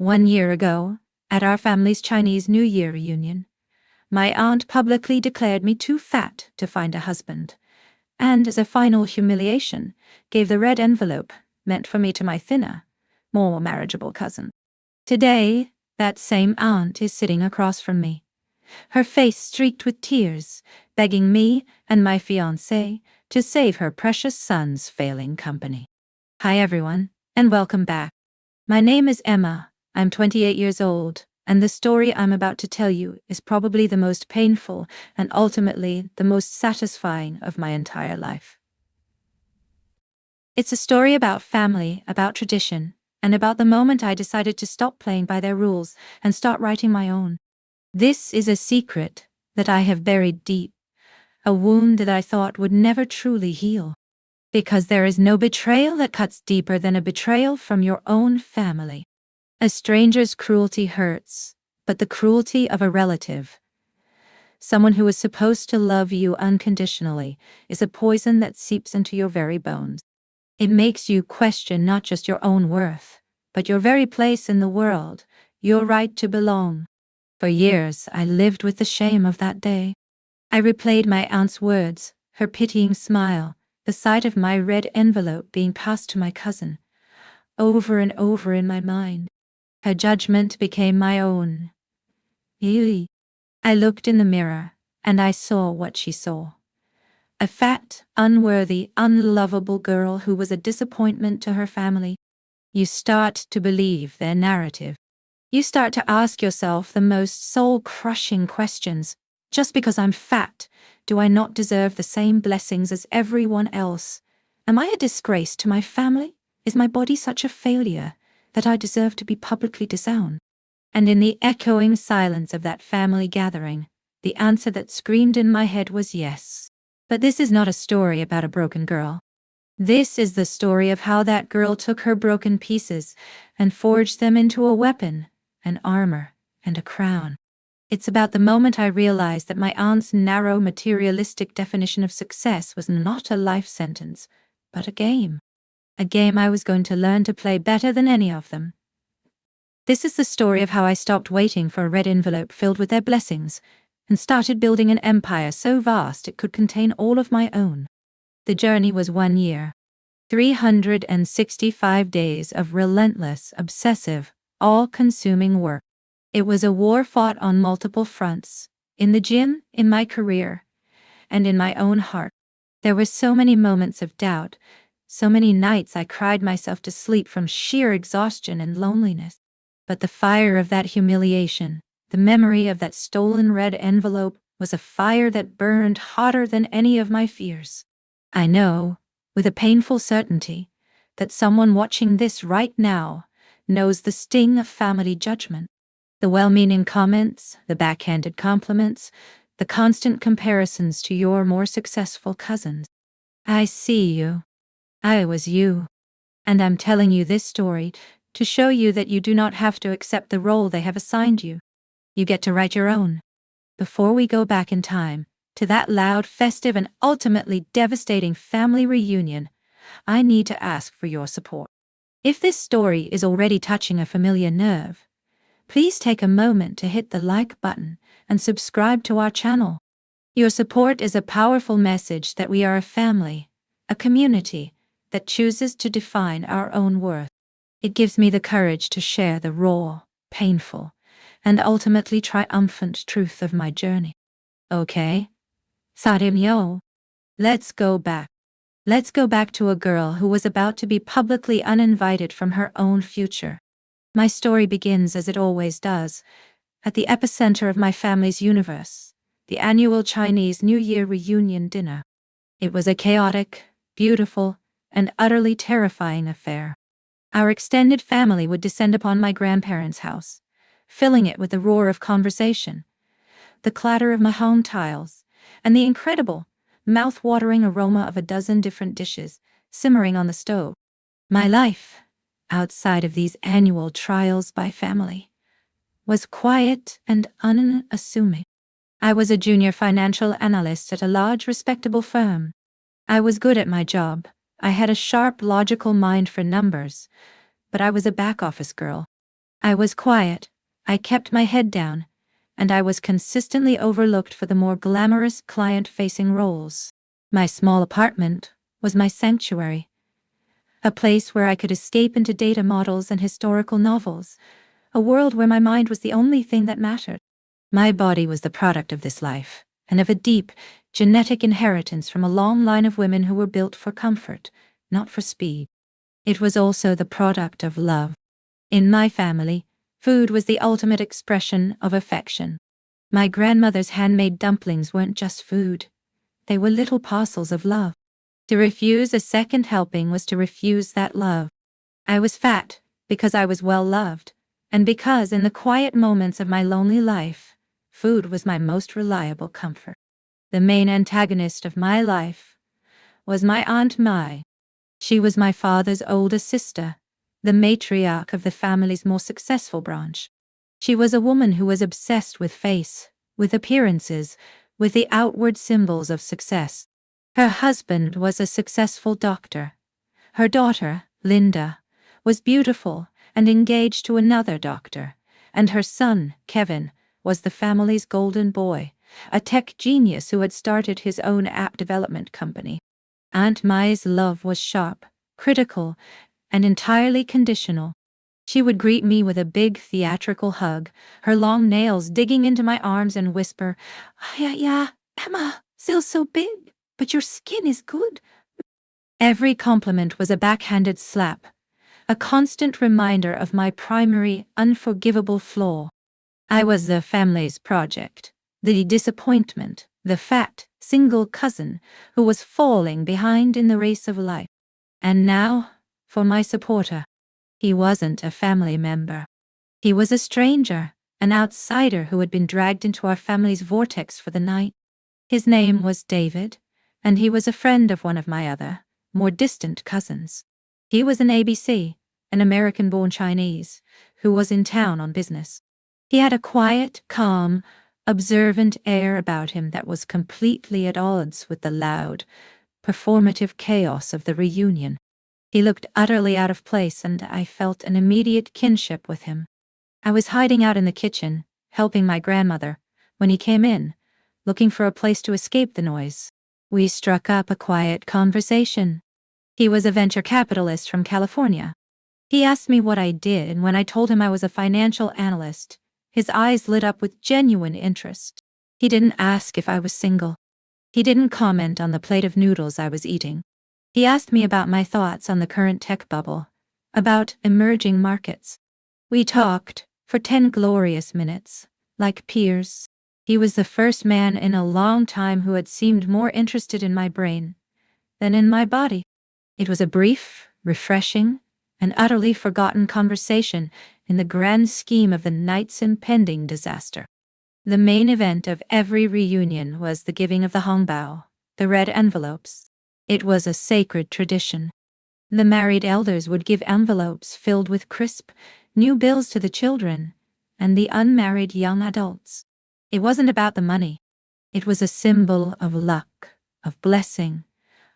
1 year ago, at our family's Chinese New Year reunion, my aunt publicly declared me too fat to find a husband, and as a final humiliation, gave the red envelope meant for me to my thinner, more marriageable cousin. Today, that same aunt is sitting across from me, her face streaked with tears, begging me and my fiancé to save her precious son's failing company. Hi everyone, and welcome back. My name is Emma, I'm 28 years old, and the story I'm about to tell you is probably the most painful and ultimately the most satisfying of my entire life. It's a story about family, about tradition, and about the moment I decided to stop playing by their rules and start writing my own. This is a secret that I have buried deep, a wound that I thought would never truly heal. Because there is no betrayal that cuts deeper than a betrayal from your own family. A stranger's cruelty hurts, but the cruelty of a relative, someone who is supposed to love you unconditionally, is a poison that seeps into your very bones. It makes you question not just your own worth, but your very place in the world, your right to belong. For years, I lived with the shame of that day. I replayed my aunt's words, her pitying smile, the sight of my red envelope being passed to my cousin, over and over in my mind. Her judgment became my own. I looked in the mirror, and I saw what she saw. A fat, unworthy, unlovable girl who was a disappointment to her family. You start to believe their narrative. You start to ask yourself the most soul-crushing questions. Just because I'm fat, do I not deserve the same blessings as everyone else? Am I a disgrace to my family? Is my body such a failure that I deserve to be publicly disowned? And in the echoing silence of that family gathering, the answer that screamed in my head was yes. But this is not a story about a broken girl. This is the story of how that girl took her broken pieces and forged them into a weapon, an armor, and a crown. It's about the moment I realized that my aunt's narrow materialistic definition of success was not a life sentence, but a game. A game I was going to learn to play better than any of them. This is the story of how I stopped waiting for a red envelope filled with their blessings and started building an empire so vast it could contain all of my own. The journey was 1 year. 365 days of relentless, obsessive, all-consuming work. It was a war fought on multiple fronts, in the gym, in my career, and in my own heart. There were so many moments of doubt, so many nights I cried myself to sleep from sheer exhaustion and loneliness. But the fire of that humiliation, the memory of that stolen red envelope, was a fire that burned hotter than any of my fears. I know, with a painful certainty, that someone watching this right now knows the sting of family judgment. The well-meaning comments, the backhanded compliments, the constant comparisons to your more successful cousins. I see you. I was you. And I'm telling you this story to show you that you do not have to accept the role they have assigned you. You get to write your own. Before we go back in time, to that loud, festive, and ultimately devastating family reunion, I need to ask for your support. If this story is already touching a familiar nerve, please take a moment to hit the like button and subscribe to our channel. Your support is a powerful message that we are a family, a community that chooses to define our own worth. It gives me the courage to share the raw, painful, and ultimately triumphant truth of my journey. Okay? Sarim yo. Let's go back. Let's go back to a girl who was about to be publicly uninvited from her own future. My story begins as it always does, at the epicenter of my family's universe, the annual Chinese New Year reunion dinner. It was a chaotic, beautiful, and utterly terrifying affair. Our extended family would descend upon my grandparents' house, filling it with the roar of conversation, the clatter of mahon tiles, and the incredible, mouth-watering aroma of a dozen different dishes simmering on the stove. My life, outside of these annual trials by family, was quiet and unassuming. I was a junior financial analyst at a large, respectable firm. I was good at my job. I had a sharp, logical mind for numbers, but I was a back-office girl. I was quiet, I kept my head down, and I was consistently overlooked for the more glamorous client-facing roles. My small apartment was my sanctuary, a place where I could escape into data models and historical novels, a world where my mind was the only thing that mattered. My body was the product of this life, and of a deep, genetic inheritance from a long line of women who were built for comfort, not for speed. It was also the product of love. In my family, food was the ultimate expression of affection. My grandmother's handmade dumplings weren't just food. They were little parcels of love. To refuse a second helping was to refuse that love. I was fat because I was well loved, and because in the quiet moments of my lonely life, food was my most reliable comfort. The main antagonist of my life was my Aunt Mai. She was my father's oldest sister, the matriarch of the family's more successful branch. She was a woman who was obsessed with face, with appearances, with the outward symbols of success. Her husband was a successful doctor. Her daughter, Linda, was beautiful and engaged to another doctor, and her son, Kevin, was the family's golden boy, a tech genius who had started his own app development company. Aunt Mai's love was sharp, critical, and entirely conditional. She would greet me with a big theatrical hug, her long nails digging into my arms, and whisper, Yeah, Emma, still so big, but your skin is good." Every compliment was a backhanded slap, a constant reminder of my primary, unforgivable flaw. I was the family's project, the disappointment, the fat, single cousin who was falling behind in the race of life. And now, for my supporter. He wasn't a family member. He was a stranger, an outsider who had been dragged into our family's vortex for the night. His name was David, and he was a friend of one of my other, more distant cousins. He was an ABC, an American-born Chinese, who was in town on business. He had a quiet, calm, observant air about him that was completely at odds with the loud, performative chaos of the reunion. He looked utterly out of place, and I felt an immediate kinship with him. I was hiding out in the kitchen, helping my grandmother, when he came in, looking for a place to escape the noise. We struck up a quiet conversation. He was a venture capitalist from California. He asked me what I did, and when I told him I was a financial analyst, his eyes lit up with genuine interest. He didn't ask if I was single. He didn't comment on the plate of noodles I was eating. He asked me about my thoughts on the current tech bubble, about emerging markets. We talked for 10 glorious minutes, like peers. He was the first man in a long time who had seemed more interested in my brain than in my body. It was a brief, refreshing, and utterly forgotten conversation in the grand scheme of the night's impending disaster. The main event of every reunion was the giving of the hongbao, the red envelopes. It was a sacred tradition. The married elders would give envelopes filled with crisp, new bills to the children, and the unmarried young adults. It wasn't about the money. It was a symbol of luck, of blessing,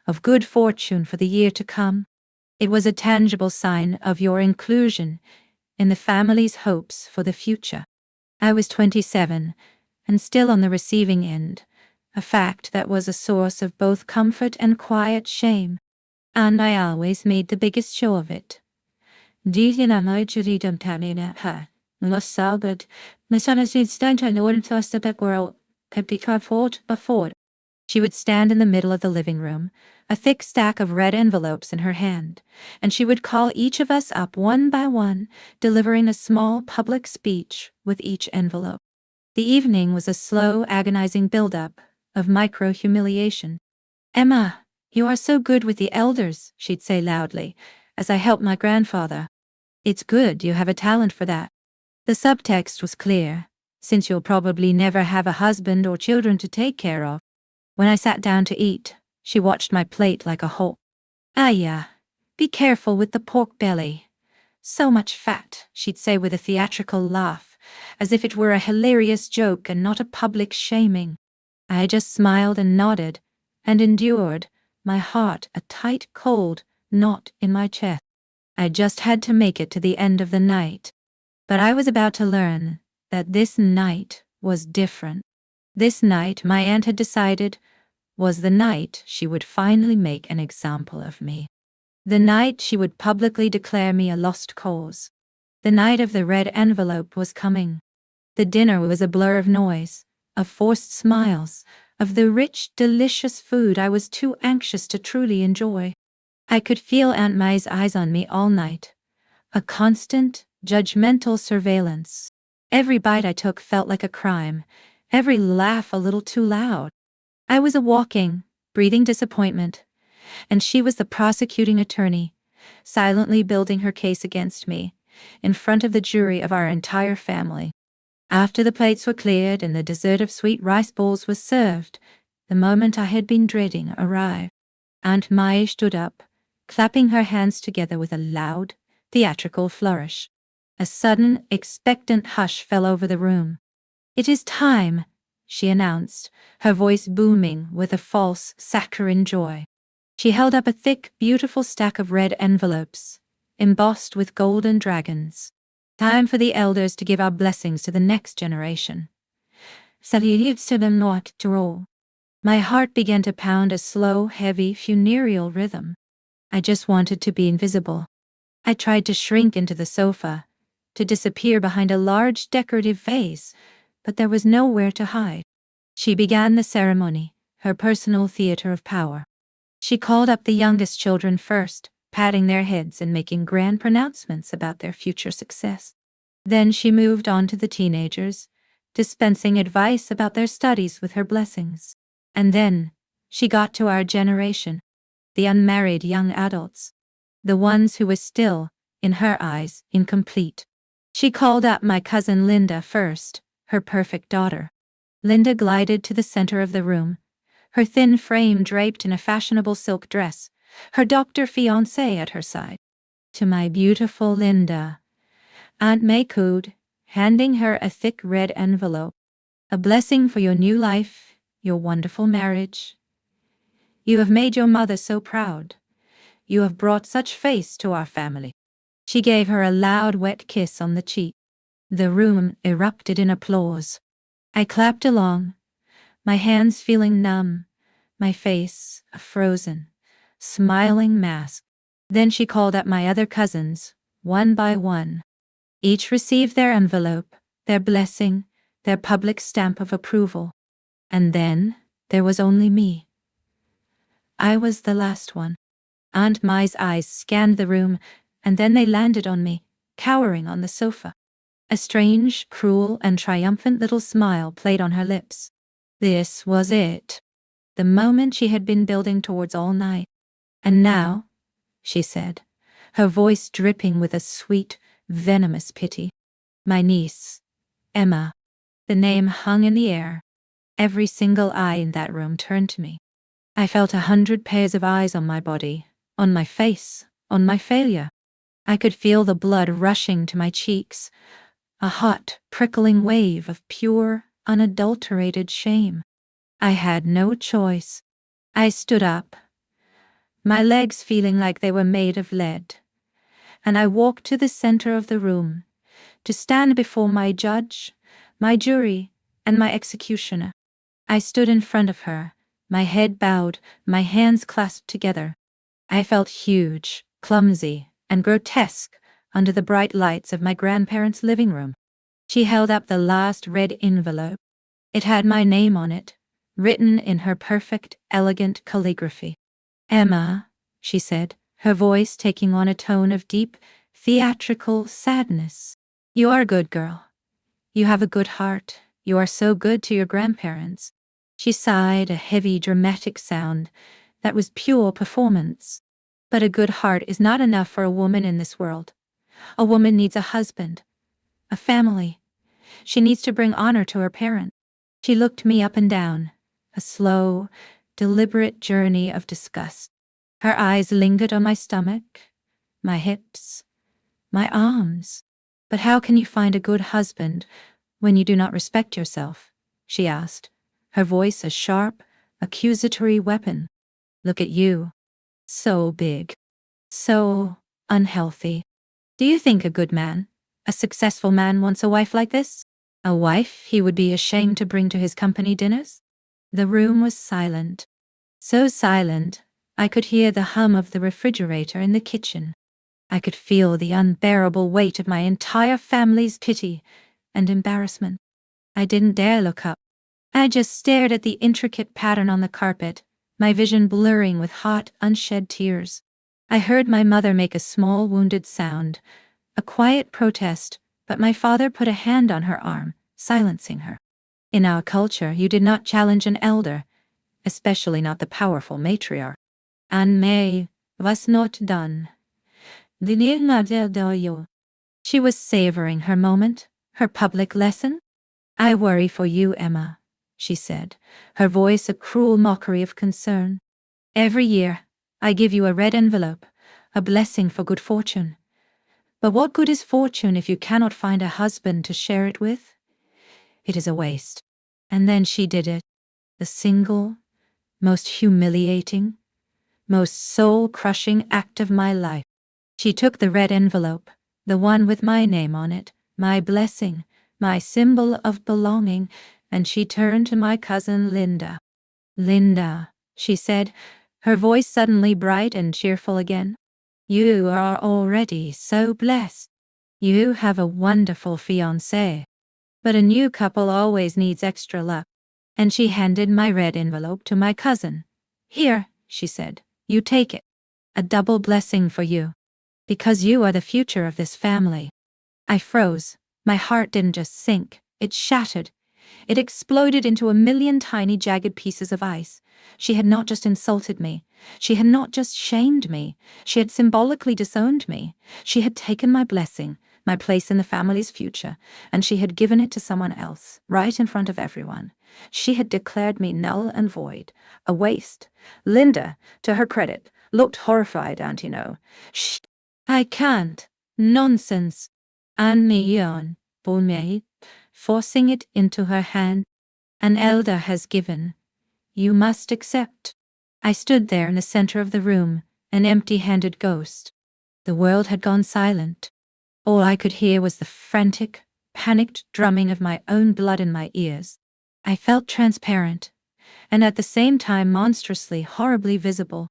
of good fortune for the year to come. It was a tangible sign of your inclusion in the family's hopes for the future. I was 27, and still on the receiving end, a fact that was a source of both comfort and quiet shame. And I always made the biggest show of it. She would stand in the middle of the living room, a thick stack of red envelopes in her hand, and she would call each of us up one by one, delivering a small public speech with each envelope. The evening was a slow, agonizing build-up of micro-humiliation. "Emma, you are so good with the elders," she'd say loudly, as I helped my grandfather. "It's good you have a talent for that." The subtext was clear, since you'll probably never have a husband or children to take care of. When I sat down to eat, she watched my plate like a hawk. "Yeah, be careful with the pork belly. So much fat," she'd say with a theatrical laugh, as if it were a hilarious joke and not a public shaming. I just smiled and nodded, and endured, my heart a tight cold knot in my chest. I just had to make it to the end of the night. But I was about to learn that this night was different. This night, my aunt had decided, was the night she would finally make an example of me. The night she would publicly declare me a lost cause. The night of the red envelope was coming. The dinner was a blur of noise, of forced smiles, of the rich, delicious food I was too anxious to truly enjoy. I could feel Aunt Mai's eyes on me all night. A constant, judgmental surveillance. Every bite I took felt like a crime, every laugh a little too loud. I was a walking, breathing disappointment, and she was the prosecuting attorney, silently building her case against me, in front of the jury of our entire family. After the plates were cleared and the dessert of sweet rice balls was served, the moment I had been dreading arrived. Aunt Mai stood up, clapping her hands together with a loud, theatrical flourish. A sudden, expectant hush fell over the room. "It is time," she announced, her voice booming with a false, saccharine joy. She held up a thick, beautiful stack of red envelopes, embossed with golden dragons. "Time for the elders to give our blessings to the next generation." My heart began to pound a slow, heavy, funereal rhythm. I just wanted to be invisible. I tried to shrink into the sofa, to disappear behind a large decorative vase, but there was nowhere to hide. She began the ceremony, her personal theater of power. She called up the youngest children first, patting their heads and making grand pronouncements about their future success. Then she moved on to the teenagers, dispensing advice about their studies with her blessings. And then she got to our generation, the unmarried young adults, the ones who were still, in her eyes, incomplete. She called up my cousin Linda first, her perfect daughter. Linda glided to the center of the room, her thin frame draped in a fashionable silk dress, her doctor fiancé at her side. "To my beautiful Linda," Aunt May cooed, handing her a thick red envelope. "A blessing for your new life, your wonderful marriage. You have made your mother so proud. You have brought such face to our family." She gave her a loud, wet kiss on the cheek. The room erupted in applause. I clapped along, my hands feeling numb, my face a frozen, smiling mask. Then she called up my other cousins, one by one. Each received their envelope, their blessing, their public stamp of approval. And then there was only me. I was the last one. Aunt Mai's eyes scanned the room, and then they landed on me, cowering on the sofa. A strange, cruel, and triumphant little smile played on her lips. This was it. The moment she had been building towards all night. "And now," she said, her voice dripping with a sweet, venomous pity, "my niece, Emma." The name hung in the air. Every single eye in that room turned to me. I felt 100 pairs of eyes on my body, on my face, on my failure. I could feel the blood rushing to my cheeks, a hot, prickling wave of pure, unadulterated shame. I had no choice. I stood up, my legs feeling like they were made of lead, and I walked to the center of the room, to stand before my judge, my jury, and my executioner. I stood in front of her, my head bowed, my hands clasped together. I felt huge, clumsy, and grotesque under the bright lights of my grandparents' living room. She held up the last red envelope. It had my name on it, written in her perfect, elegant calligraphy. "Emma," she said, her voice taking on a tone of deep, theatrical sadness. "You are a good girl. You have a good heart. You are so good to your grandparents." She sighed a heavy, dramatic sound that was pure performance. "But a good heart is not enough for a woman in this world. A woman needs a husband, a family. She needs to bring honor to her parents." She looked me up and down, a slow, deliberate journey of disgust. Her eyes lingered on my stomach, my hips, my arms. "But how can you find a good husband when you do not respect yourself?" she asked, her voice a sharp, accusatory weapon. "Look at you. So big. So unhealthy. Do you think a good man, A successful man wants a wife like this? A wife he would be ashamed to bring to his company dinners? The room was silent. So silent, I could hear the hum of the refrigerator in the kitchen. I could feel the unbearable weight of my entire family's pity and embarrassment. I didn't dare look up. I just stared at the intricate pattern on the carpet, my vision blurring with hot, unshed tears. I heard my mother make a small, wounded sound, a quiet protest, but my father put a hand on her arm, silencing her. In our culture, you did not challenge an elder, especially not the powerful matriarch. Anne May was not done. She was savoring her moment, her public lesson. I worry for you, Emma, she said, her voice a cruel mockery of concern. Every year, I give you a red envelope, a blessing for good fortune. But what good is fortune if you cannot find a husband to share it with? It is a waste. And then she did it, the single, most humiliating, most soul-crushing act of my life. She took the red envelope, the one with my name on it, my blessing, my symbol of belonging, and she turned to my cousin Linda. Linda, she said, her voice suddenly bright and cheerful again. You are already so blessed. You have a wonderful fiancé. But a new couple always needs extra luck. And she handed my red envelope to my cousin. Here, she said, you take it. A double blessing for you. Because you are the future of this family. I froze. My heart didn't just sink, it shattered. It exploded into a million tiny jagged pieces of ice. She had not just insulted me. She had not just shamed me. She had symbolically disowned me. She had taken my blessing, my place in the family's future, and she had given it to someone else, right in front of everyone. She had declared me null and void, a waste. Linda, to her credit, looked horrified, and you know. Shh, I can't. Nonsense. Anne Millon, Beaumais, forcing it into her hand. An elder has given. You must accept. I stood there in the center of the room, an empty-handed ghost. The world had gone silent. All I could hear was the frantic, panicked drumming of my own blood in my ears. I felt transparent, and at the same time monstrously, horribly visible.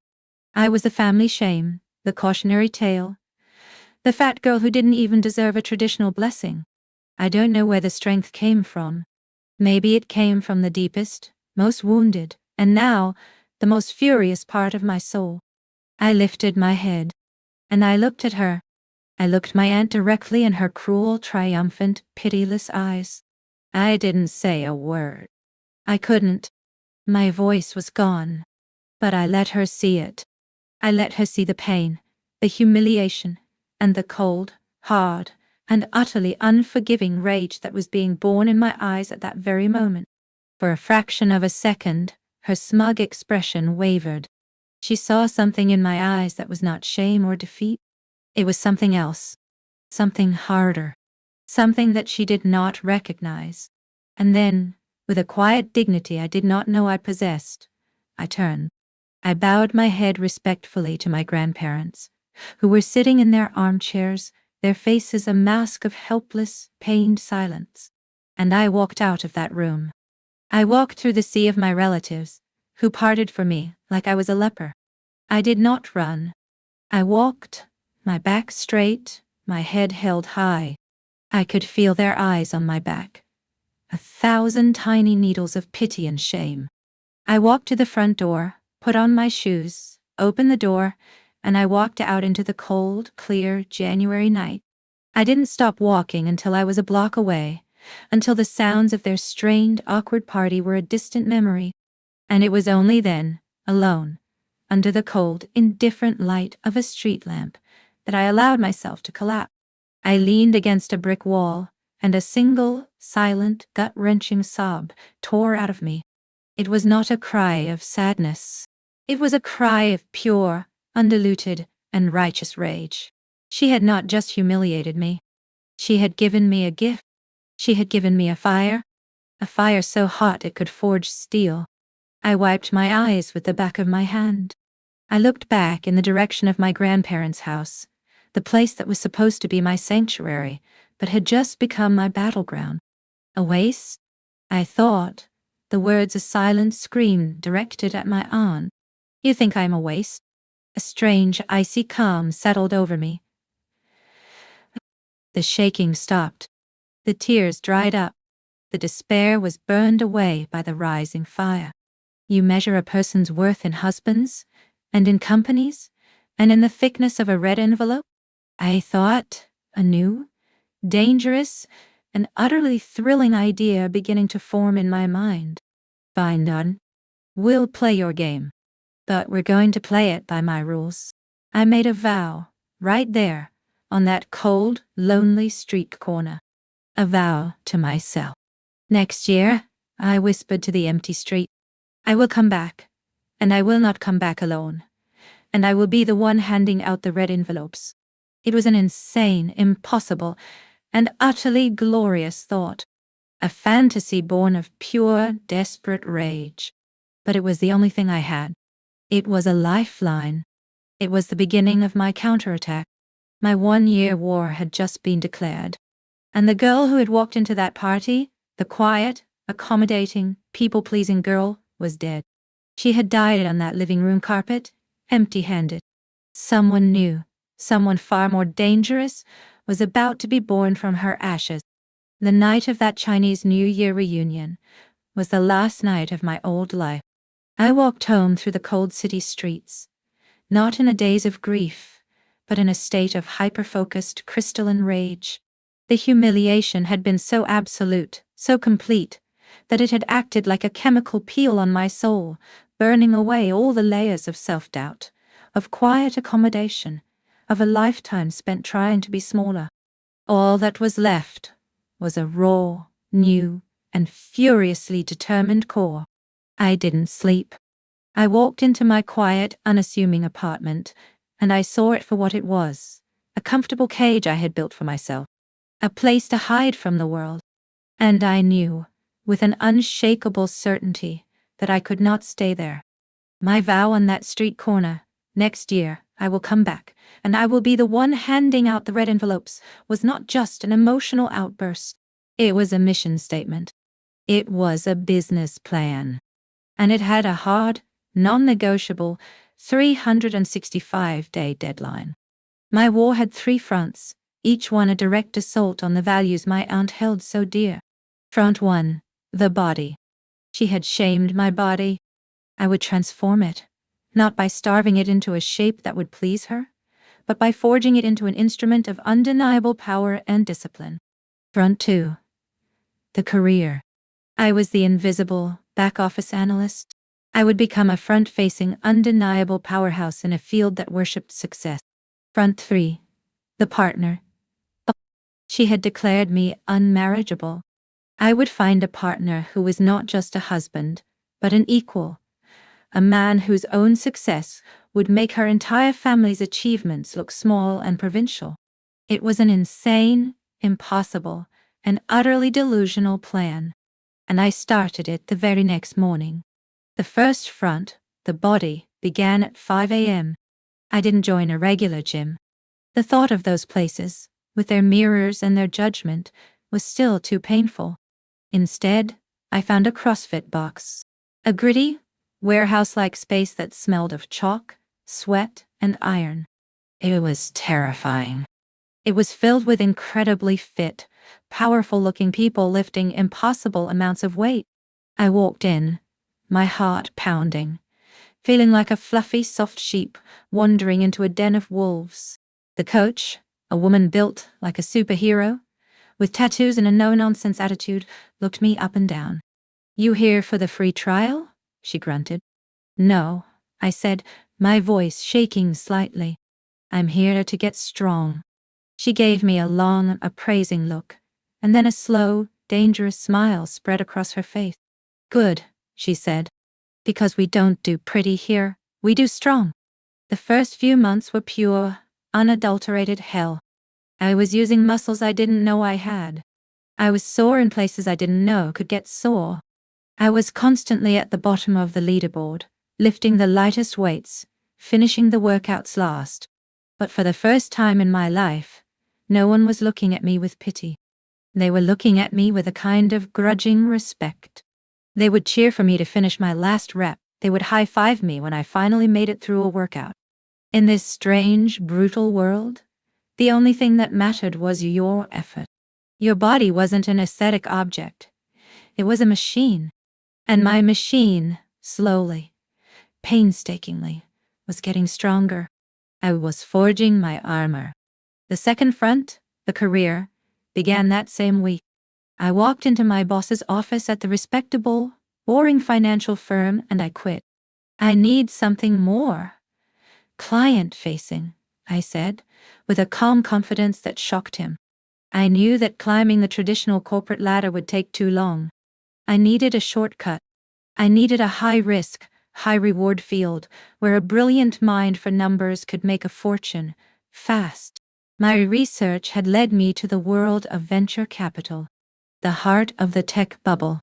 I was the family shame, the cautionary tale, the fat girl who didn't even deserve a traditional blessing. I don't know where the strength came from. Maybe it came from the deepest, most wounded, and now, the most furious part of my soul. I lifted my head, and I looked at her. I looked my aunt directly in her cruel, triumphant, pitiless eyes. I didn't say a word. I couldn't. My voice was gone. But I let her see it. I let her see the pain, the humiliation, and the cold, hard, and utterly unforgiving rage that was being born in my eyes at that very moment. For a fraction of a second, her smug expression wavered. She saw something in my eyes that was not shame or defeat. It was something else. Something harder. Something that she did not recognize. And then, with a quiet dignity I did not know I possessed, I turned. I bowed my head respectfully to my grandparents, who were sitting in their armchairs, their faces a mask of helpless, pained silence. And I walked out of that room. I walked through the sea of my relatives, who parted from me like I was a leper. I did not run. I walked, my back straight, my head held high. I could feel their eyes on my back. 1,000 tiny needles of pity and shame. I walked to the front door, put on my shoes, opened the door, and I walked out into the cold, clear January night. I didn't stop walking until I was a block away, until the sounds of their strained, awkward party were a distant memory. And it was only then, alone, under the cold, indifferent light of a street lamp, that I allowed myself to collapse. I leaned against a brick wall, and a single, silent, gut-wrenching sob tore out of me. It was not a cry of sadness. It was a cry of pure, undiluted, and righteous rage. She had not just humiliated me. She had given me a gift. She had given me a fire so hot it could forge steel. I wiped my eyes with the back of my hand. I looked back in the direction of my grandparents' house, the place that was supposed to be my sanctuary, but had just become my battleground. A waste? I thought, the words a silent scream directed at my aunt. You think I'm a waste? A strange, icy calm settled over me. The shaking stopped. The tears dried up. The despair was burned away by the rising fire. You measure a person's worth in husbands, and in companies, and in the thickness of a red envelope? I thought, a new, dangerous, and utterly thrilling idea beginning to form in my mind. Fine, none. We'll play your game. But we're going to play it by my rules. I made a vow, right there, on that cold, lonely street corner. A vow to myself. Next year, I whispered to the empty street, I will come back, and I will not come back alone, and I will be the one handing out the red envelopes. It was an insane, impossible, and utterly glorious thought, a fantasy born of pure, desperate rage. But it was the only thing I had. It was a lifeline. It was the beginning of my counterattack. My 1-year war had just been declared. And the girl who had walked into that party, the quiet, accommodating, people-pleasing girl, was dead. She had died on that living room carpet, empty-handed. Someone new, someone far more dangerous, was about to be born from her ashes. The night of that Chinese New Year reunion was the last night of my old life. I walked home through the cold city streets, not in a daze of grief, but in a state of hyper-focused, crystalline rage. The humiliation had been so absolute, so complete, that it had acted like a chemical peel on my soul, burning away all the layers of self-doubt, of quiet accommodation, of a lifetime spent trying to be smaller. All that was left was a raw, new, and furiously determined core. I didn't sleep. I walked into my quiet, unassuming apartment, and I saw it for what it was, a comfortable cage I had built for myself, a place to hide from the world. And I knew, with an unshakable certainty, that I could not stay there. My vow on that street corner, next year I will come back, and I will be the one handing out the red envelopes, was not just an emotional outburst. It was a mission statement. It was a business plan. And it had a hard, non-negotiable 365-day deadline. My war had 3 fronts, each one a direct assault on the values my aunt held so dear. Front 1, the body. She had shamed my body. I would transform it, not by starving it into a shape that would please her, but by forging it into an instrument of undeniable power and discipline. Front 2, the career. I was the invisible, back-office analyst. I would become a front-facing, undeniable powerhouse in a field that worshipped success. Front 3, the partner. She had declared me unmarriageable. I would find a partner who was not just a husband, but an equal, a man whose own success would make her entire family's achievements look small and provincial. It was an insane, impossible, and utterly delusional plan, and I started it the very next morning. The first front, the body, began at 5 a.m. I didn't join a regular gym. The thought of those places, with their mirrors and their judgment, was still too painful. Instead, I found a CrossFit box, a gritty, warehouse-like space that smelled of chalk, sweat, and iron. It was terrifying. It was filled with incredibly fit, powerful-looking people lifting impossible amounts of weight. I walked in, my heart pounding, feeling like a fluffy, soft sheep wandering into a den of wolves. The coach, a woman built like a superhero, with tattoos and a no-nonsense attitude, looked me up and down. "You here for the free trial?" she grunted. "No," I said, my voice shaking slightly. "I'm here to get strong." She gave me a long, appraising look, and then a slow, dangerous smile spread across her face. "Good," she said. "Because we don't do pretty here, we do strong." The first few months were pure, unadulterated hell. I was using muscles I didn't know I had. I was sore in places I didn't know could get sore. I was constantly at the bottom of the leaderboard, lifting the lightest weights, finishing the workouts last. But for the first time in my life, No one was looking at me with pity. They were looking at me with a kind of grudging respect. They would cheer for me to finish my last rep. They would high-five me when I finally made it through a workout. In this strange, brutal world, the only thing that mattered was your effort. Your body wasn't an aesthetic object. It was a machine. And my machine, slowly, painstakingly, was getting stronger. I was forging my armor. The second front, the career, began that same week. I walked into my boss's office at the respectable, boring financial firm and I quit. I need something more. Client-facing, I said, with a calm confidence that shocked him. I knew that climbing the traditional corporate ladder would take too long. I needed a shortcut. I needed a high-risk, high-reward field where a brilliant mind for numbers could make a fortune, fast. My research had led me to the world of venture capital, the heart of the tech bubble,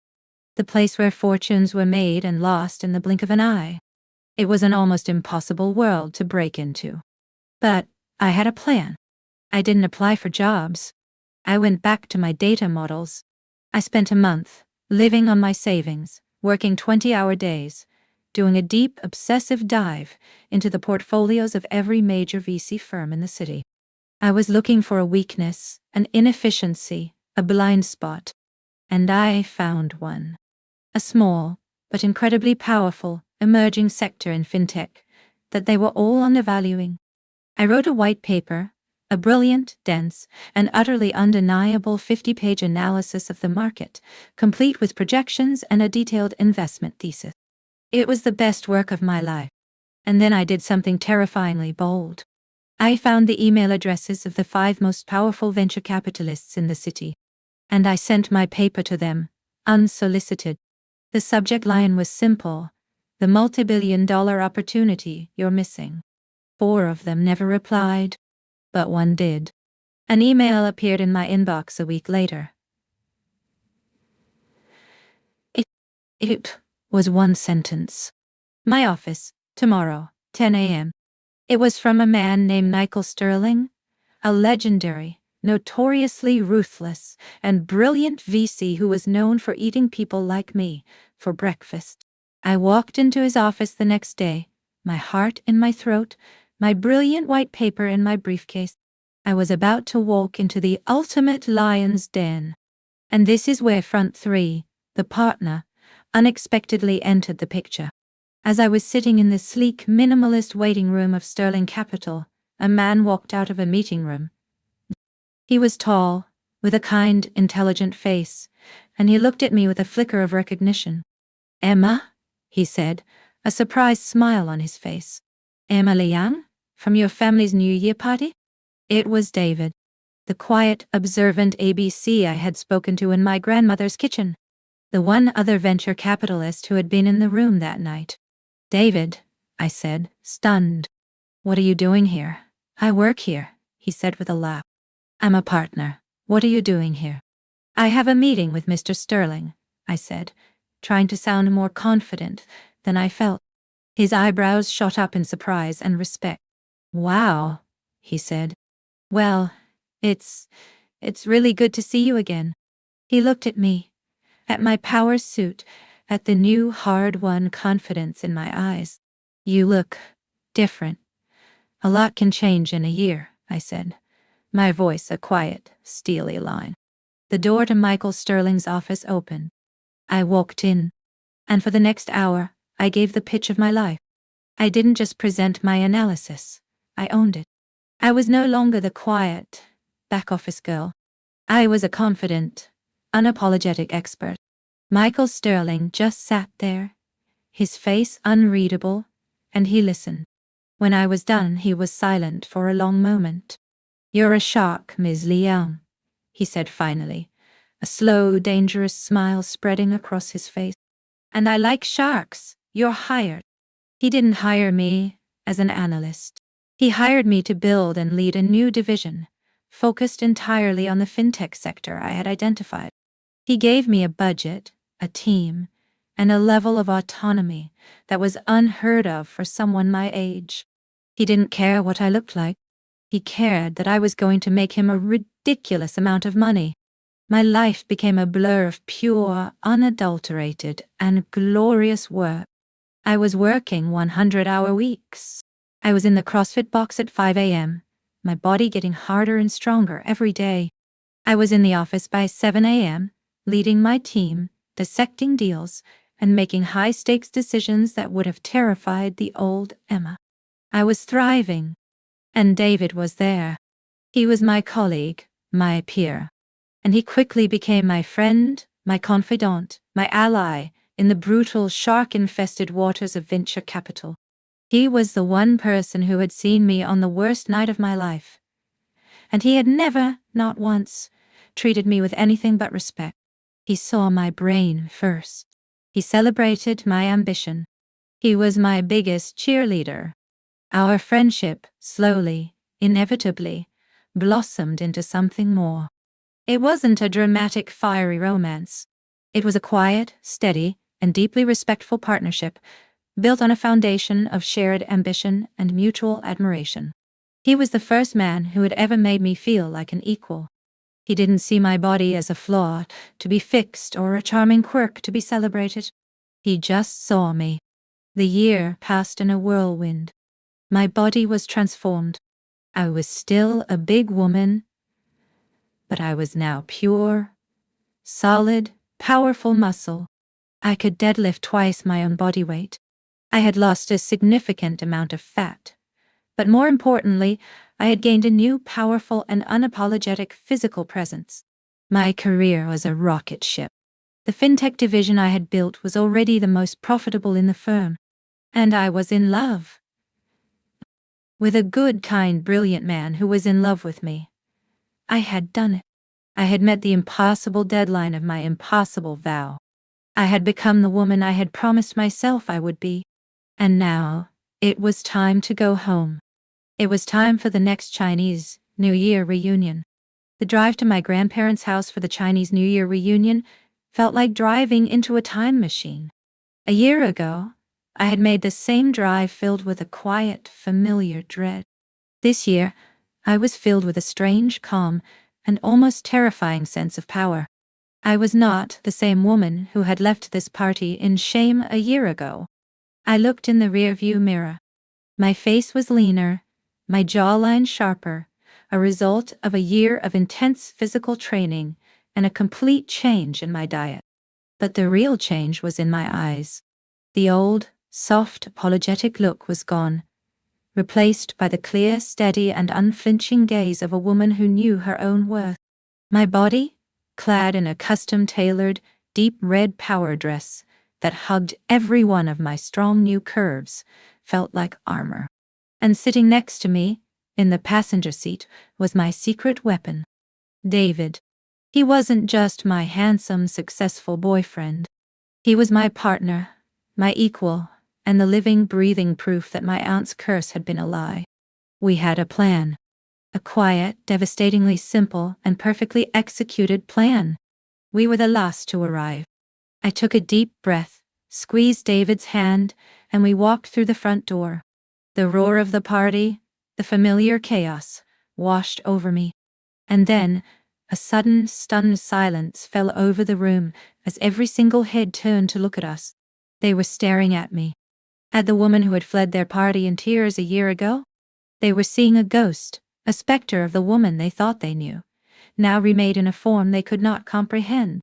the place where fortunes were made and lost in the blink of an eye. It was an almost impossible world to break into. But I had a plan. I didn't apply for jobs. I went back to my data models. I spent a month living on my savings, working 20-hour days, doing a deep, obsessive dive into the portfolios of every major VC firm in the city. I was looking for a weakness, an inefficiency, a blind spot, and I found one. A small, but incredibly powerful, emerging sector in fintech that they were all undervaluing. I wrote a white paper, a brilliant, dense, and utterly undeniable 50-page analysis of the market, complete with projections and a detailed investment thesis. It was the best work of my life. And then I did something terrifyingly bold. I found the email addresses of the 5 most powerful venture capitalists in the city, and I sent my paper to them, unsolicited. The subject line was simple: the multi-billion-dollar opportunity you're missing. 4 of them never replied, but one did. An email appeared in my inbox a week later. It was one sentence. My office, tomorrow, 10 a.m. It was from a man named Michael Sterling, a legendary, notoriously ruthless, and brilliant VC who was known for eating people like me for breakfast. I walked into his office the next day, my heart in my throat, my brilliant white paper in my briefcase. I was about to walk into the ultimate lion's den. And this is where Front 3, the partner, unexpectedly entered the picture. As I was sitting in the sleek, minimalist waiting room of Sterling Capital, a man walked out of a meeting room. He was tall, with a kind, intelligent face, and he looked at me with a flicker of recognition. "Emma," he said, a surprised smile on his face. "Emma Liang? From your family's New Year party?" It was David, the quiet, observant ABC I had spoken to in my grandmother's kitchen, the one other venture capitalist who had been in the room that night. "David," I said, stunned. "What are you doing here?" "I work here," he said with a laugh. "I'm a partner. What are you doing here?" "I have a meeting with Mr. Sterling," I said, trying to sound more confident than I felt. His eyebrows shot up in surprise and respect. "Wow," he said. "Well, it's really good to see you again." He looked at me, at my power suit, at the new hard-won confidence in my eyes. "You look different. A lot can change in a year," I said, my voice a quiet, steely line. The door to Michael Sterling's office opened. I walked in, and for the next hour, I gave the pitch of my life. I didn't just present my analysis, I owned it. I was no longer the quiet, back-office girl. I was a confident, unapologetic expert. Michael Sterling just sat there, his face unreadable, and he listened. When I was done, he was silent for a long moment. "You're a shark, Ms. Liang," he said finally, a slow, dangerous smile spreading across his face. "And I like sharks. You're hired." He didn't hire me as an analyst. He hired me to build and lead a new division, focused entirely on the fintech sector I had identified. He gave me a budget, a team, and a level of autonomy that was unheard of for someone my age. He didn't care what I looked like. He cared that I was going to make him a ridiculous amount of money. My life became a blur of pure, unadulterated, and glorious work. I was working 100-hour weeks. I was in the CrossFit box at 5 a.m., my body getting harder and stronger every day. I was in the office by 7 a.m., leading my team, dissecting deals, and making high-stakes decisions that would have terrified the old Emma. I was thriving, and David was there. He was my colleague, my peer, and he quickly became my friend, my confidant, my ally in the brutal, shark-infested waters of venture capital. He was the one person who had seen me on the worst night of my life, and he had never, not once, treated me with anything but respect. He saw my brain first. He celebrated my ambition. He was my biggest cheerleader. Our friendship, slowly, inevitably, blossomed into something more. It wasn't a dramatic, fiery romance. It was a quiet, steady, and deeply respectful partnership, built on a foundation of shared ambition and mutual admiration. He was the first man who had ever made me feel like an equal. He didn't see my body as a flaw to be fixed or a charming quirk to be celebrated. He just saw me. The year passed in a whirlwind. My body was transformed. I was still a big woman, but I was now pure, solid, powerful muscle. I could deadlift twice my own body weight. I had lost a significant amount of fat, but more importantly, I had gained a new, powerful, and unapologetic physical presence. My career was a rocket ship. The fintech division I had built was already the most profitable in the firm, and I was in love with a good, kind, brilliant man who was in love with me. I had done it. I had met the impossible deadline of my impossible vow. I had become the woman I had promised myself I would be. And now, it was time to go home. It was time for the next Chinese New Year reunion. The drive to my grandparents' house for the Chinese New Year reunion felt like driving into a time machine. A year ago, I had made the same drive filled with a quiet, familiar dread. This year, I was filled with a strange, calm, and almost terrifying sense of power. I was not the same woman who had left this party in shame a year ago. I looked in the rearview mirror. My face was leaner, my jawline sharper, a result of a year of intense physical training and a complete change in my diet. But the real change was in my eyes. The old, soft, apologetic look was gone, replaced by the clear, steady, and unflinching gaze of a woman who knew her own worth. My body, clad in a custom-tailored, deep red power dress that hugged every one of my strong new curves, felt like armor. And sitting next to me, in the passenger seat, was my secret weapon, David. He wasn't just my handsome, successful boyfriend. He was my partner, my equal, and the living, breathing proof that my aunt's curse had been a lie. We had a plan. A quiet, devastatingly simple, and perfectly executed plan. We were the last to arrive. I took a deep breath, squeezed David's hand, and we walked through the front door. The roar of the party, the familiar chaos, washed over me. And then, a sudden, stunned silence fell over the room as every single head turned to look at us. They were staring at me. At the woman who had fled their party in tears a year ago? They were seeing a ghost, a specter of the woman they thought they knew, now remade in a form they could not comprehend.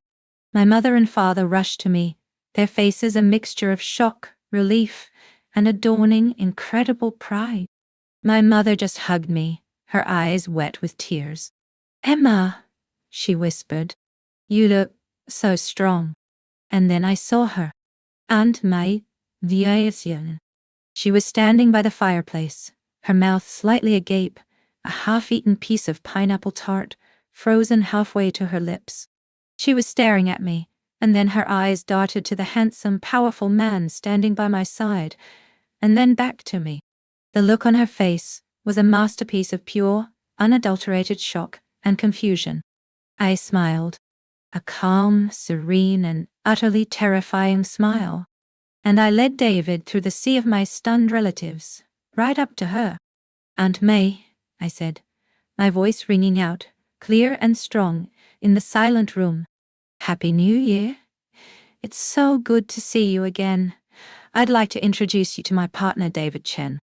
My mother and father rushed to me, their faces a mixture of shock, relief, and a dawning, incredible pride. My mother just hugged me, her eyes wet with tears. "Emma," she whispered, "you look so strong." And then I saw her. Aunt Mai, fiancé. She was standing by the fireplace, her mouth slightly agape, a half-eaten piece of pineapple tart frozen halfway to her lips. She was staring at me, and then her eyes darted to the handsome, powerful man standing by my side, and then back to me. The look on her face was a masterpiece of pure, unadulterated shock and confusion. I smiled, a calm, serene, and utterly terrifying smile, and I led David through the sea of my stunned relatives, right up to her. "Aunt May, I said, my voice ringing out, clear and strong, in the silent room. Happy New Year. It's so good to see you again. I'd like to introduce you to my partner, David Chen.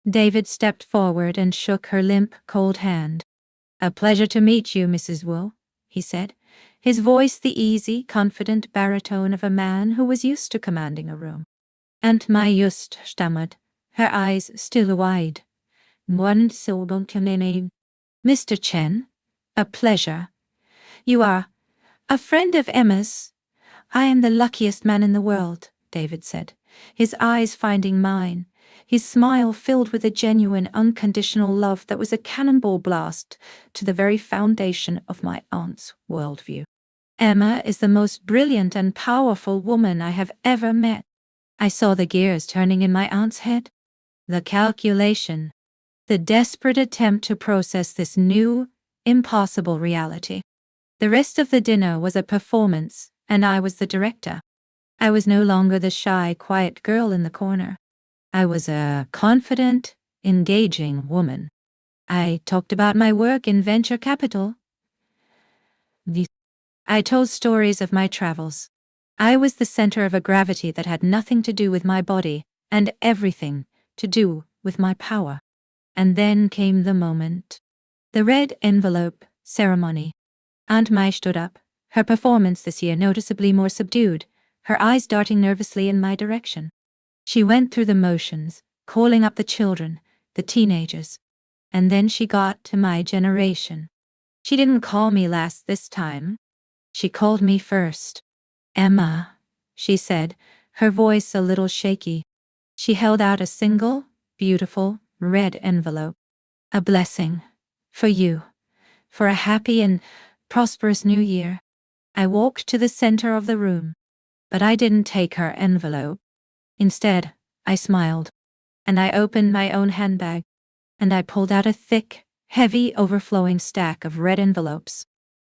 David stepped forward and shook her limp, cold hand. A pleasure to meet you, Mrs. Wu, he said, his voice the easy, confident baritone of a man who was used to commanding a room. Aunt Mai just stammered, her eyes still wide. Mr. Chen, a pleasure. You are a friend of Emma's. I am the luckiest man in the world, David said, his eyes finding mine, his smile filled with a genuine, unconditional love that was a cannonball blast to the very foundation of my aunt's worldview. Emma is the most brilliant and powerful woman I have ever met. I saw the gears turning in my aunt's head. The calculation. The desperate attempt to process this new, impossible reality. The rest of the dinner was a performance, and I was the director. I was no longer the shy, quiet girl in the corner. I was a confident, engaging woman. I talked about my work in venture capital. I told stories of my travels. I was the center of a gravity that had nothing to do with my body and everything to do with my power. And then came the moment. The red envelope ceremony. Aunt Mai stood up, her performance this year noticeably more subdued, her eyes darting nervously in my direction. She went through the motions, calling up the children, the teenagers. And then she got to my generation. She didn't call me last this time. She called me first. Emma, she said, her voice a little shaky. She held out a single, beautiful, red envelope. A blessing. For you. For a happy and prosperous new year. I walked to the center of the room. But I didn't take her envelope. Instead, I smiled. And I opened my own handbag. And I pulled out a thick, heavy, overflowing stack of red envelopes.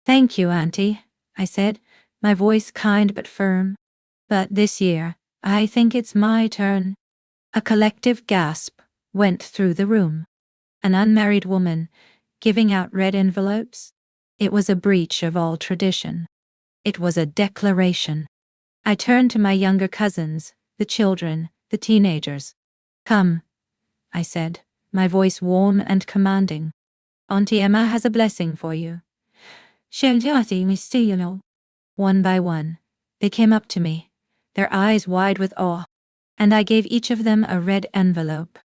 Thank you, Auntie, I said, my voice kind but firm. But this year, I think it's my turn. A collective gasp went through the room. An unmarried woman, giving out red envelopes? It was a breach of all tradition. It was a declaration. I turned to my younger cousins, the children, the teenagers. Come, I said, my voice warm and commanding. Auntie Emma has a blessing for you. One by one, they came up to me, their eyes wide with awe, and I gave each of them a red envelope.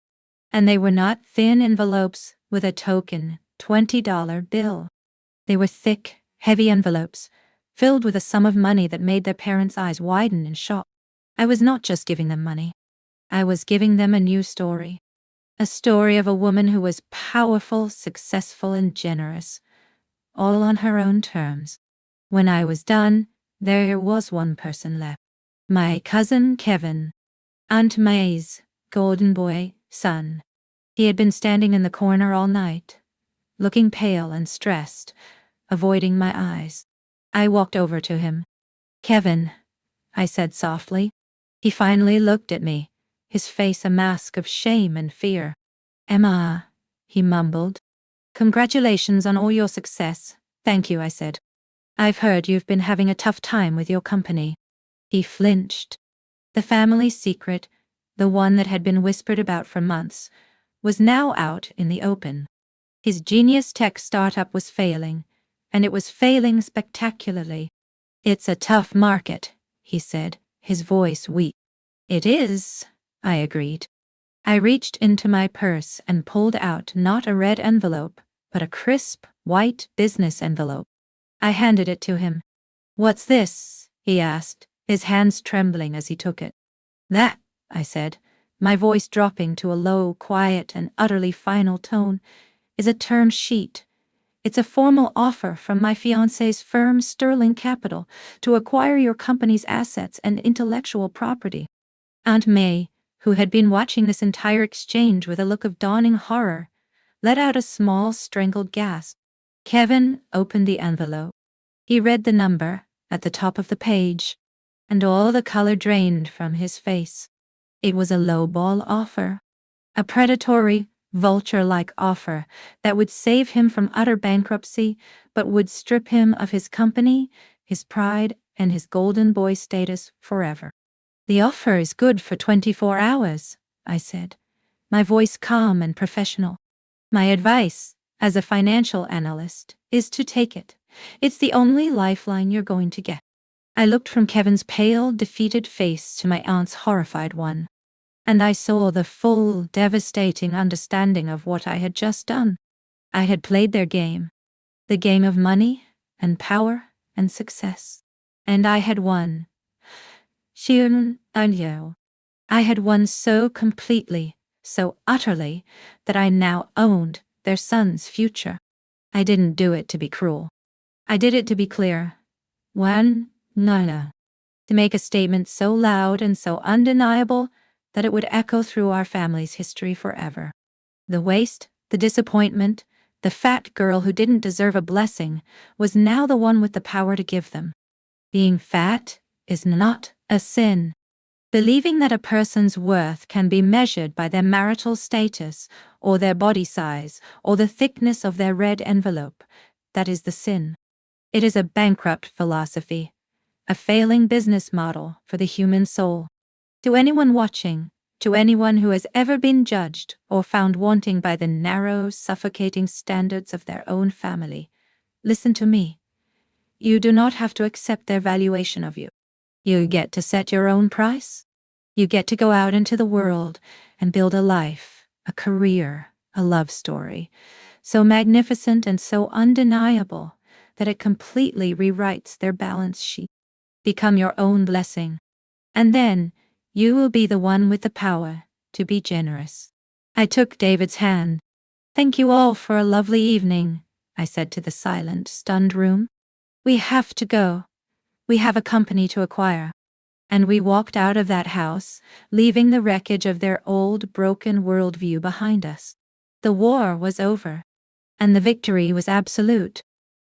And they were not thin envelopes with a token $20 bill. They were thick, heavy envelopes, filled with a sum of money that made their parents' eyes widen in shock. I was not just giving them money. I was giving them a new story. A story of a woman who was powerful, successful, and generous, all on her own terms. When I was done, there was one person left. My cousin Kevin, Aunt May's golden boy son. He had been standing in the corner all night, looking pale and stressed, avoiding my eyes. I walked over to him. Kevin, I said softly. He finally looked at me, his face a mask of shame and fear. Emma, he mumbled. Congratulations on all your success. Thank you, I said. I've heard you've been having a tough time with your company. He flinched. The family secret, the one that had been whispered about for months, was now out in the open. His genius tech startup was failing, and it was failing spectacularly. It's a tough market, he said, his voice weak. It is, I agreed. I reached into my purse and pulled out not a red envelope, but a crisp, white business envelope. I handed it to him. What's this? He asked, his hands trembling as he took it. That, I said, my voice dropping to a low, quiet, and utterly final tone, is a term sheet. It's a formal offer from my fiancé's firm Sterling Capital to acquire your company's assets and intellectual property. Aunt May, who had been watching this entire exchange with a look of dawning horror, let out a small, strangled gasp. Kevin opened the envelope. He read the number at the top of the page, and all the color drained from his face. It was a lowball offer, a predatory, vulture-like offer that would save him from utter bankruptcy, but would strip him of his company, his pride, and his golden boy status forever. "The offer is good for 24 hours, I said, my voice calm and professional. "My advice, as a financial analyst, is to take it. It's the only lifeline you're going to get." I looked from Kevin's pale, defeated face to my aunt's horrified one, and I saw the full, devastating understanding of what I had just done. I had played their game, the game of money and power and success, and I had won. I had won so completely, so utterly, that I now owned their son's future. I didn't do it to be cruel. I did it to be clear. To make a statement so loud and so undeniable that it would echo through our family's history forever. The waste, the disappointment, the fat girl who didn't deserve a blessing was now the one with the power to give them. Being fat is not a sin. Believing that a person's worth can be measured by their marital status, or their body size, or the thickness of their red envelope, that is the sin. It is a bankrupt philosophy, a failing business model for the human soul. To anyone watching, to anyone who has ever been judged or found wanting by the narrow, suffocating standards of their own family, listen to me. You do not have to accept their valuation of you. You get to set your own price. You get to go out into the world and build a life, a career, a love story, so magnificent and so undeniable that it completely rewrites their balance sheet. Become your own blessing, and then you will be the one with the power to be generous. I took David's hand. "Thank you all for a lovely evening," I said to the silent, stunned room. "We have to go. We have a company to acquire." And we walked out of that house, leaving the wreckage of their old, broken worldview behind us. The war was over, and the victory was absolute.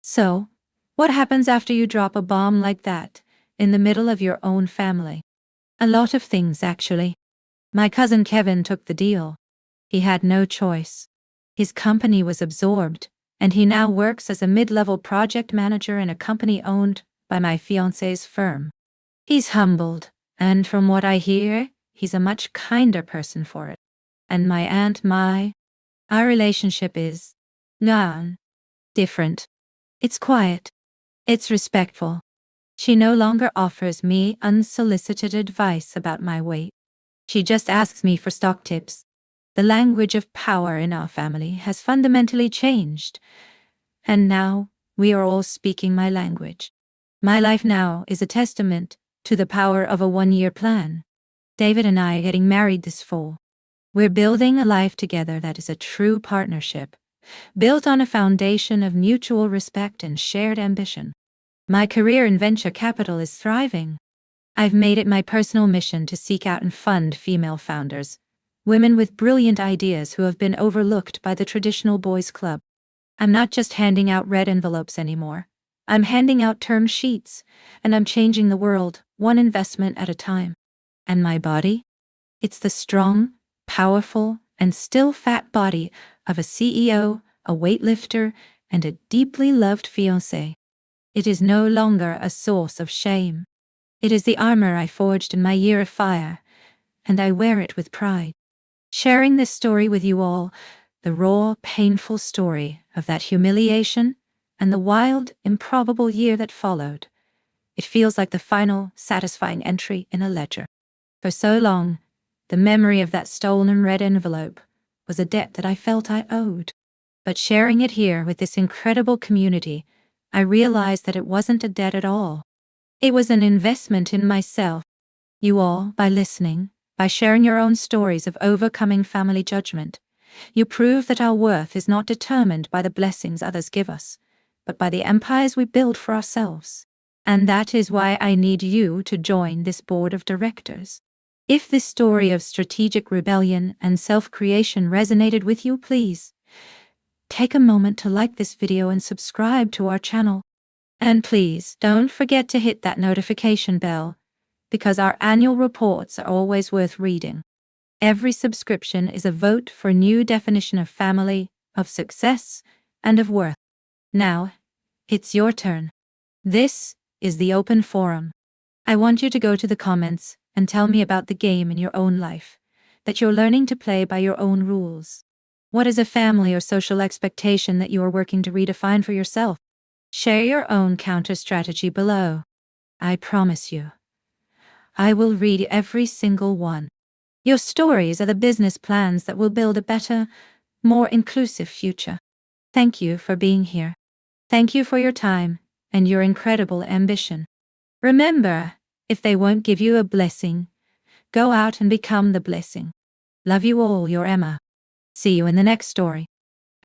So, what happens after you drop a bomb like that, in the middle of your own family? A lot of things, actually. My cousin Kevin took the deal. He had no choice. His company was absorbed, and he now works as a mid-level project manager in a company owned by my fiancé's firm. He's humbled, and from what I hear, he's a much kinder person for it. And my aunt our relationship is different. It's quiet. It's respectful. She no longer offers me unsolicited advice about my weight. She just asks me for stock tips. The language of power in our family has fundamentally changed, and now we are all speaking my language. My life now is a testament to the power of a one-year plan. David and I are getting married this fall. We're building a life together that is a true partnership, built on a foundation of mutual respect and shared ambition. My career in venture capital is thriving. I've made it my personal mission to seek out and fund female founders, women with brilliant ideas who have been overlooked by the traditional boys' club. I'm not just handing out red envelopes anymore. I'm handing out term sheets, and I'm changing the world, one investment at a time. And my body? It's the strong, powerful, and still fat body of a CEO, a weightlifter, and a deeply loved fiancé. It is no longer a source of shame. It is the armor I forged in my year of fire, and I wear it with pride. Sharing this story with you all, the raw, painful story of that humiliation and the wild, improbable year that followed, it feels like the final, satisfying entry in a ledger. For so long, the memory of that stolen red envelope was a debt that I felt I owed. But sharing it here with this incredible community, I realized that it wasn't a debt at all. It was an investment in myself. You all, by listening, by sharing your own stories of overcoming family judgment, you prove that our worth is not determined by the blessings others give us, but by the empires we build for ourselves. And that is why I need you to join this board of directors. If this story of strategic rebellion and self-creation resonated with you, please take a moment to like this video and subscribe to our channel. And please don't forget to hit that notification bell, because our annual reports are always worth reading. Every subscription is a vote for a new definition of family, of success, and of worth. Now, it's your turn. This is the open forum. I want you to go to the comments and tell me about the game in your own life that you're learning to play by your own rules. What is a family or social expectation that you are working to redefine for yourself? Share your own counter strategy below. I promise you, I will read every single one. Your stories are the business plans that will build a better, more inclusive future. Thank you for being here. Thank you for your time and your incredible ambition. Remember, if they won't give you a blessing, go out and become the blessing. Love you all, your Emma. See you in the next story.